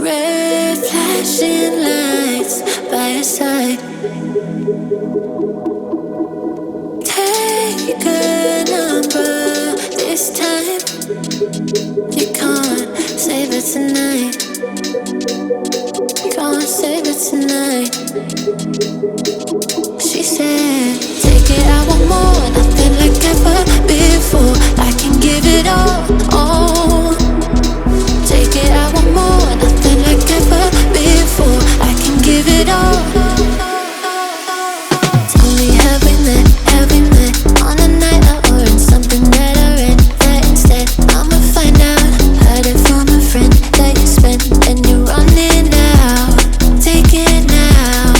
Red flashing lights by your side. Take a number this time. You can't save it tonight. Can't save it tonight. She said, take it, I want more. Nothing like ever before. I can give it all. Take it, I want more. Nothing like ever before. I can give it all. Tell me, have we met? Have we met on a night out or in something that I read? That instead, I'ma find out. Heard it from a friend that you spent and you're running out. Take it now.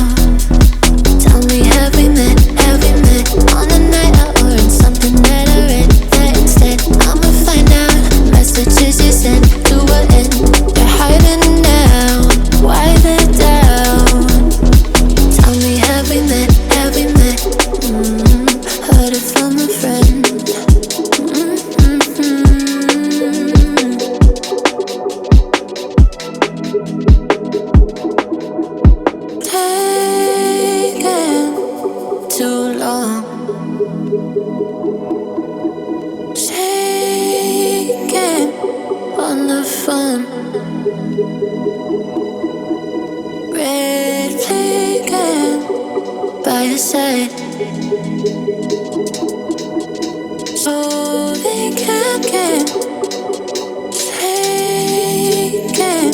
Tell me, have we met? Have we met on a night out or in something that I read? That instead, I'ma find out. Messages you sent to an end. You're hiding now. Why the doubt? Tell me, have we met? Have we met? Heard it from a friend. Taking too long. Shaking on the phone. Red flagging by your side. So they can't get taken.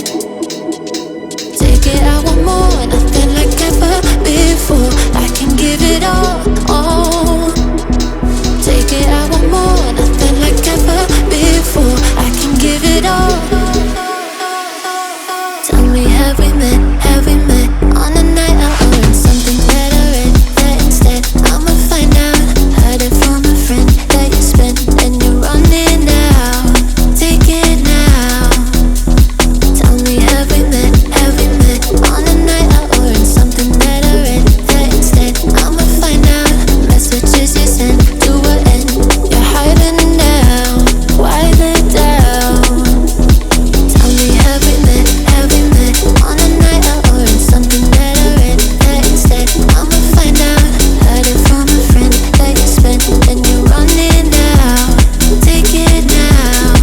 Take it, I want more. Nothing like ever before. I can give it all. Take it, I want more. Nothing like ever before. I can give it all. Tell me, have we met? Have we met on a night out or in something that I read? That instead, I'ma find out. Heard it from a friend that you spent and you're running out. Take it now. Tell me, have we met? Have we met on a night out or in something that I read? That instead, I'ma find out. Messages you sent to an end. You're hiding now. Why the doubt? Tell me, have we met? Have we met on a night out or in something that I read? That instead, I'ma find out. Heard it from a friend that you spent and you're running out. Take it now.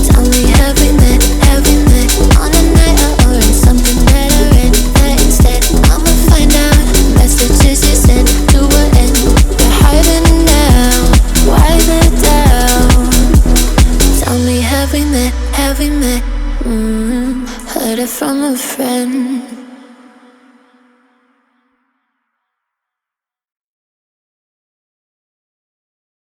Tell me, have we met? Have we met on a night out or in something that I read? That instead, I'ma find out. Messages you sent to an end. You're hiding now. Why the doubt? Tell me, have we met? Have we met? Heard it from a friend.